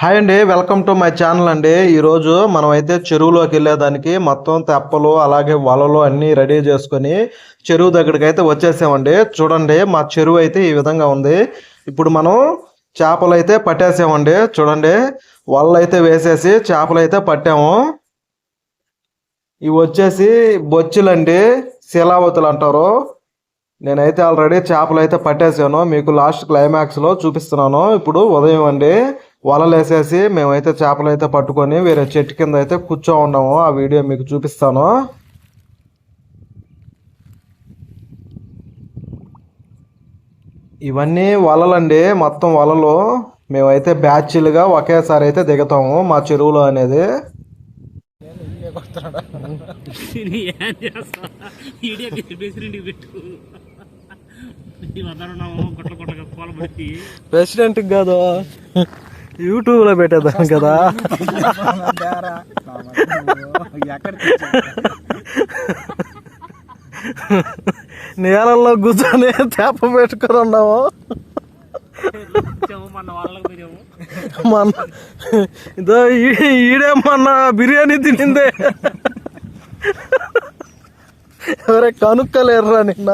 Hi అండి, welcome to my channel అండి. ఈరోజు మనమైతే చెరువులోకి వెళ్ళేదానికి మొత్తం తెప్పలు అలాగే వలలు అన్నీ రెడీ చేసుకొని చెరువు దగ్గరికి అయితే వచ్చేసామండి. చూడండి, మా చెరువు అయితే ఈ విధంగా ఉంది. ఇప్పుడు మనం చేపలు అయితే పట్టేసామండి. చూడండి, వలలు అయితే వేసేసి చేపలు అయితే పట్టాము. ఇవి వచ్చేసి బొచ్చులండి, శిలావతులు అంటారు. నేనైతే ఆల్రెడీ చేపలు అయితే పట్టేసాను, మీకు లాస్ట్ క్లైమాక్స్లో చూపిస్తున్నాను. ఇప్పుడు ఉదయం అండి, వలలు వేసేసి మేమైతే చేపలు అయితే పట్టుకొని వేరే చెట్టు కింద అయితే కూర్చో ఉన్నాము. ఆ వీడియో మీకు చూపిస్తాను. ఇవన్నీ వలలండి, మొత్తం వలలు. మేమైతే బ్యాచ్లుగా ఒకేసారి అయితే దిగుతాము మా చెరువులో అనేది. ప్రెసిడెంట్ కాదు, యూట్యూబ్ లో పెట్టేద్దాం కదా. నేలల్లో కూర్చొని చేప పెట్టుకొని ఉన్నాము. మన ఇదో ఈడే మొన్న బిర్యానీ తినిందే, ఎవరే కనుక్కలేరురా నిన్న.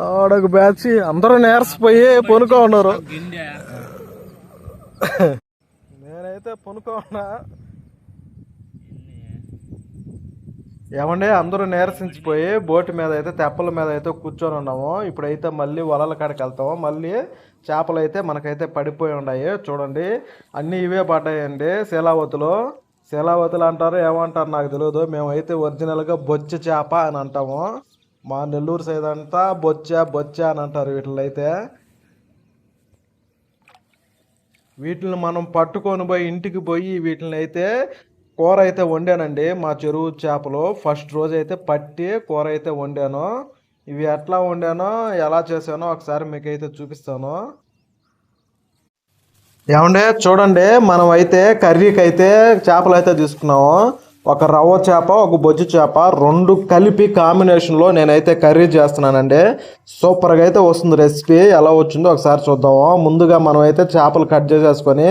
ఆడొక బ్యాచ్ అందరూ నేర్చిపోయి పొనుకో ఉన్నారు. నేనైతే పొనుకో ఉన్నా. ఏమంటే అందరూ నీరసించిపోయి బోటు మీద అయితే తెప్పల మీద అయితే కూర్చొని ఉన్నాము. ఇప్పుడైతే మళ్ళీ వలల కాడికి వెళ్తాము. మళ్ళీ చేపలు అయితే మనకైతే పడిపోయి ఉన్నాయి. చూడండి, అన్నీ ఇవే పడ్డాయండి. శీలావతులు అంటారు, ఏమంటారు నాకు తెలియదు. మేమైతే ఒరిజినల్గా బొచ్చ చేప అని అంటాము. మా నెల్లూరు సైడ్ అంతా బొచ్చ అని అంటారు వీటిని. అయితే వీటిని మనం పట్టుకొని పోయి ఇంటికి పోయి వీటిని అయితే కూర అయితే వండానండి. మా చెరువు చేపలు ఫస్ట్ రోజు అయితే పట్టి కూర అయితే వండాను. ఇవి ఎట్లా వండానో ఎలా చేశానో ఒకసారి మీకైతే చూపిస్తాను. ఏమంటే చూడండి, మనం అయితే కర్రీకి అయితే చేపలు అయితే తీసుకున్నాము. ఒక రవ్వ చేప, ఒక బొజ్జు చేప, రెండు కలిపి కాంబినేషన్లో నేనైతే కర్రీ చేస్తున్నానండి. సూపర్గా అయితే వస్తుంది రెసిపీ. ఎలా వచ్చిందో ఒకసారి చూద్దాము. ముందుగా మనం అయితే చేపలు కట్ చేసేసుకొని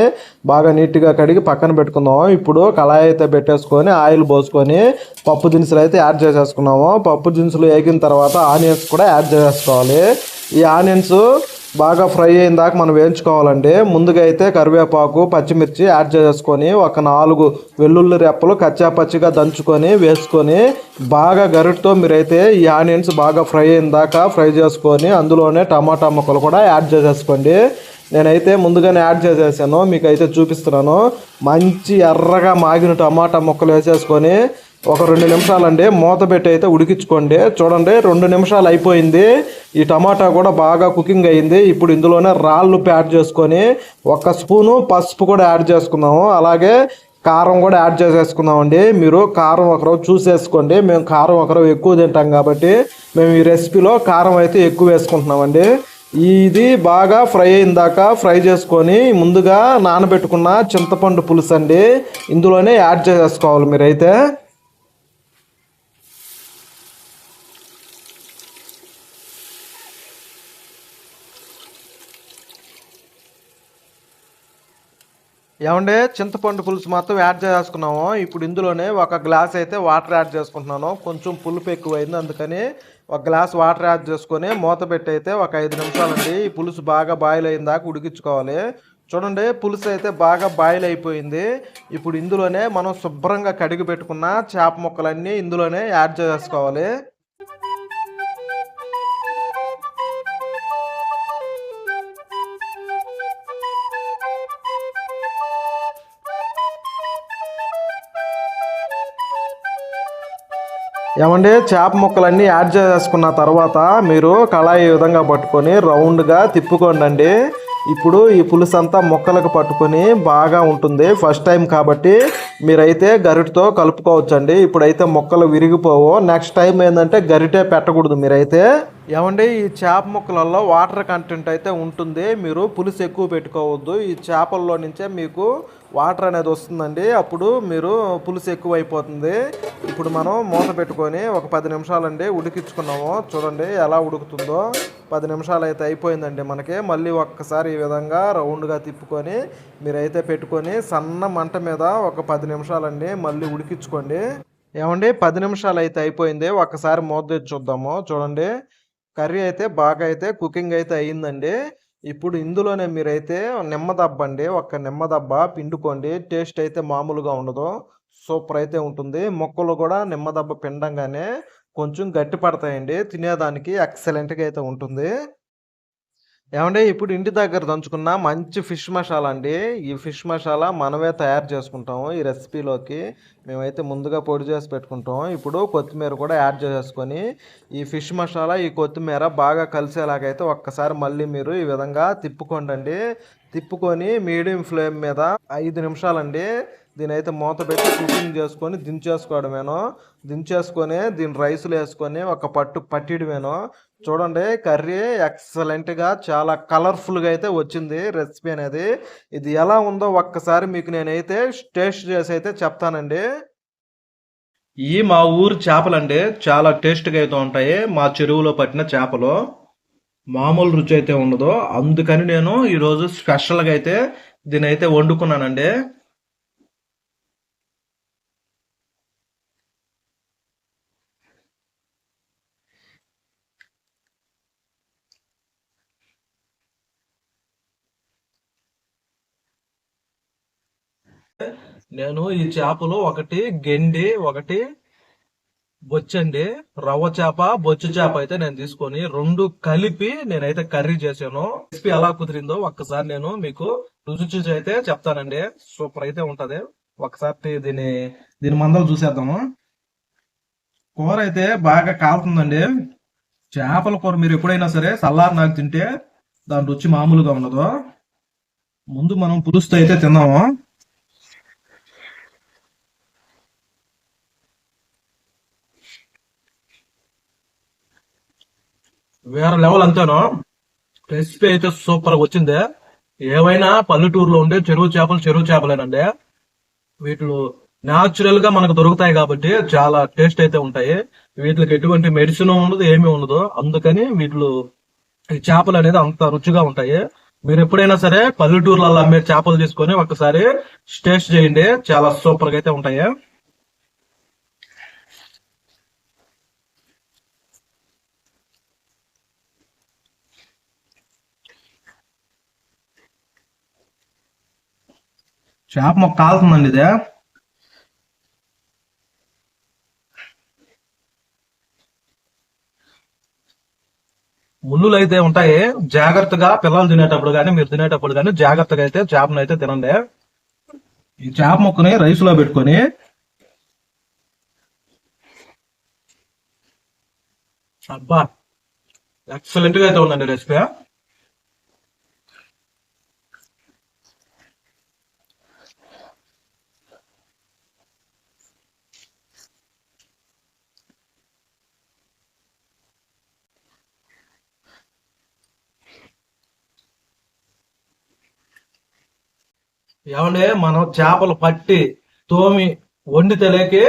బాగా నీట్గా కడిగి పక్కన పెట్టుకుందాము. ఇప్పుడు కళాయి అయితే పెట్టేసుకొని ఆయిల్ పోసుకొని పప్పు దినుసులు అయితే యాడ్ చేసేసుకున్నాము. పప్పు దినుసులు వేగిన తర్వాత ఆనియన్స్ కూడా యాడ్ చేసేసుకోవాలి. ఈ ఆనియన్స్ బాగా ఫ్రై అయిన దాకా మనం వేయించుకోవాలండి. ముందుగా అయితే కరివేపాకు, పచ్చిమిర్చి యాడ్ చేసుకొని ఒక 4 వెల్లుల్లి రెప్పలు కచ్చాపచ్చిగా దంచుకొని వేసుకొని బాగా గరిటతో మీరైతే ఈ ఆనియన్స్ బాగా ఫ్రై అయిన దాకా ఫ్రై చేసుకొని అందులోనే టమాటా ముక్కలు కూడా యాడ్ చేసేసుకోండి. నేనైతే ముందుగానే యాడ్ చేసేసాను, మీకైతే చూపిస్తున్నాను. మంచి ఎర్రగా మాగిన టమాటా ముక్కలు వేసేసుకొని ఒక 2 నిమిషాలండి మూత పెట్టి అయితే ఉడికించుకోండి. చూడండి, 2 నిమిషాలు అయిపోయింది. ఈ టమాటా కూడా బాగా కుకింగ్ అయ్యింది. ఇప్పుడు ఇందులోనే రాళ్ళు యాడ్ చేసుకొని 1 స్పూను పసుపు కూడా యాడ్ చేసుకుందాము. అలాగే కారం కూడా యాడ్ చేసేసుకుందామండి. మీరు కారం ఒకరోజు చూసేసుకోండి. మేము కారం ఒకరోజు ఎక్కువ తింటాం కాబట్టి మేము ఈ రెసిపీలో కారం అయితే ఎక్కువ వేసుకుంటున్నామండి. ఇది బాగా ఫ్రై అయిన దాకా ఫ్రై చేసుకొని ముందుగా నానబెట్టుకున్న చింతపండు పులుసు అండి ఇందులోనే యాడ్ చేసేసుకోవాలి మీరైతే. ఏమంటే చింతపండు పులుసు మొత్తం యాడ్ చేసుకున్నాము. ఇప్పుడు ఇందులోనే 1 గ్లాస్ అయితే వాటర్ యాడ్ చేసుకుంటున్నాను. కొంచెం పులుపు ఎక్కువైంది, అందుకని 1 గ్లాస్ వాటర్ యాడ్ చేసుకొని మూత పెట్టి అయితే ఒక 5 నిమిషాలండి ఈ పులుసు బాగా బాయిల్ అయిన దాకా ఉడికించుకోవాలి. చూడండి, పులుసు అయితే బాగా బాయిల్ అయిపోయింది. ఇప్పుడు ఇందులోనే మనం శుభ్రంగా కడిగి పెట్టుకున్న చేప ముక్కలన్నీ ఇందులోనే యాడ్ చేసుకోవాలి. ఏమంటే చేప ముక్కలన్నీ యాడ్ చేసుకున్న తర్వాత మీరు కళాయి ఈ విధంగా పట్టుకొని రౌండ్గా తిప్పుకోండి. ఇప్పుడు ఈ పులుసు అంతా ముక్కలకు పట్టుకొని బాగా ఉంటుంది. ఫస్ట్ టైం కాబట్టి మీరైతే గరిటతో కలుపుకోవచ్చండి. ఇప్పుడైతే ముక్కలు విరిగిపోవు. నెక్స్ట్ టైం ఏంటంటే గరిటే పెట్టకూడదు మీరైతే. ఏమండి, ఈ చేప ముక్కలలో వాటర్ కంటెంట్ అయితే ఉంటుంది. మీరు పులుసు ఎక్కువ పెట్టుకోవద్దు. ఈ చేపల్లో నుంచే మీకు వాటర్ అనేది వస్తుందండి. అప్పుడు మీరు పులుసు ఎక్కువ అయిపోతుంది. ఇప్పుడు మనం మూత పెట్టుకొని ఒక 10 నిమిషాలండి ఉడికించుకున్నాము. చూడండి ఎలా ఉడుకుతుందో. 10 నిమిషాలు అయితే అయిపోయిందండి మనకి. మళ్ళీ ఒక్కసారి ఈ విధంగా రౌండ్గా తిప్పుకొని మీరైతే పెట్టుకొని సన్న మంట మీద ఒక 10 నిమిషాలండి మళ్ళీ ఉడికించుకోండి. ఏమండి 10 నిమిషాలు అయితే అయిపోయింది. ఒక్కసారి మూత తెచ్చి చూద్దాము. చూడండి కర్రీ అయితే బాగా అయితే కుకింగ్ అయితే అయ్యిందండి. ఇప్పుడు ఇందులోనే మీరైతే నిమ్మదబ్బ అండి. ఒక్క నిమ్మదబ్బ పిండుకోండి. టేస్ట్ అయితే మామూలుగా ఉండదు. సూపర్ అయితే ఉంటుంది. ముక్కలు కూడా నిమ్మదబ్బ పిండంగానే కొంచెం గట్టి పడతాయండి. తినేదానికి ఎక్సలెంట్‌గా అయితే ఉంటుంది. ఏమండి ఇప్పుడు ఇంటి దగ్గర దంచుకున్న మంచి ఫిష్ మసాలా అండి. ఈ ఫిష్ మసాలా మనమే తయారు చేసుకుంటాము ఈ రెసిపీలోకి. మేమైతే ముందుగా పొడి చేసి పెట్టుకుంటాం. ఇప్పుడు కొత్తిమీర కూడా యాడ్ చేసేసుకొని ఈ ఫిష్ మసాలా, ఈ కొత్తిమీర బాగా కలిసేలాగైతే ఒక్కసారి మళ్ళీ మీరు ఈ విధంగా తిప్పుకోండి. తిప్పుకొని మీడియం ఫ్లేమ్ మీద 5 నిమిషాలండి దీనైతే మూత పెట్టి కుకింగ్ చేసుకొని దించేసుకోవడమేను. దించేసుకొని దీని రైస్లో వేసుకొని ఒక పట్టిడమేను. చూడండి కర్రీ ఎక్సలెంట్గా చాలా కలర్ఫుల్గా అయితే వచ్చింది రెసిపీ అనేది. ఇది ఎలా ఉందో ఒక్కసారి మీకు నేనైతే టేస్ట్ చేసి అయితే చెప్తానండి. ఈ మా ఊరు చేపలండి చాలా టేస్ట్గా అయితే ఉంటాయి. మా చెరువులో పట్టిన చేపలు మామూలు రుచి అయితే ఉండదు. అందుకని నేను ఈరోజు స్పెషల్గా అయితే దీని అయితే వండుకున్నానండి. నేను ఈ చేపలు ఒకటి గెండి, ఒకటి బొచ్చండి. రవ్వ చేప, బొచ్చు చేప అయితే నేను తీసుకొని రెండు కలిపి నేనైతే కర్రీ చేశాను. రెసిపీ ఎలా కుదిరిందో ఒక్కసారి నేను మీకు రుచి చూసి అయితే చెప్తానండి. సూపర్ అయితే ఉంటది. ఒకసారి దీని మందలు చూసేద్దాము. కూర అయితే బాగా కాలుతుందండి. చేపల కూర మీరు ఎప్పుడైనా సరే చల్లారి నాకు తింటే దాని రుచి మామూలుగా ఉండదు. ముందు మనం పులుసుతో అయితే తిన్నాము. వేరే లెవెల్ అంతేను. రెసిపీ అయితే సూపర్ గా వచ్చింది. ఏవైనా పల్లెటూరులో ఉండే చెరువు చేపలేనండి. వీటిలో న్యాచురల్ గా మనకు దొరుకుతాయి కాబట్టి చాలా టేస్ట్ అయితే ఉంటాయి. వీటికి ఎటువంటి మెడిసిన్ ఉండదు, ఏమీ ఉండదు. అందుకని వీటిలో ఈ చేపలు అనేది అంత రుచిగా ఉంటాయి. మీరు ఎప్పుడైనా సరే పల్లెటూర్లలో అమ్మే చేపలు తీసుకొని ఒకసారి టేస్ట్ చేయండి. చాలా సూపర్ గా అయితే ఉంటాయి. చేప మొక్క కాలుతుందండి ఇది. ముళ్ళులు అయితే ఉంటాయి. జాగ్రత్తగా పిల్లలు తినేటప్పుడు కానీ మీరు తినేటప్పుడు కానీ జాగ్రత్తగా అయితే చేపను అయితే తినండి. ఈ చేప ముక్కని రైస్ లో పెట్టుకొని అబ్బా ఎక్సలెంట్ గా అయితే ఉందండి రెసిపీ. ఏమంటే మనం చేపలు పట్టి తోమి వండి తెలియకి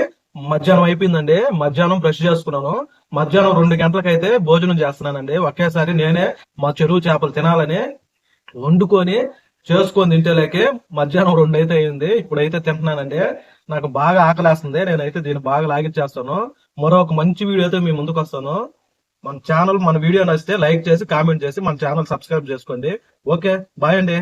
మధ్యాహ్నం అయిపోయిందండి. మధ్యాహ్నం బ్రష్ చేసుకున్నాను. మధ్యాహ్నం 2 గంటలకైతే భోజనం చేస్తున్నానండి. ఒకేసారి నేనే మా చెరువు చేపలు తినాలని వండుకొని చేసుకొని తింటేలేకే మధ్యాహ్నం 2 అయితే అయింది. ఇప్పుడైతే తింటున్నానండి. నాకు బాగా ఆకలేస్తుంది. నేనైతే దీన్ని బాగా లాగించేస్తాను. మరొక మంచి వీడియోతో మీ ముందుకు వస్తాను. మన వీడియో నచ్చితే లైక్ చేసి కామెంట్ చేసి మన ఛానల్ సబ్స్క్రైబ్ చేసుకోండి. ఓకే బాయ్ అండి.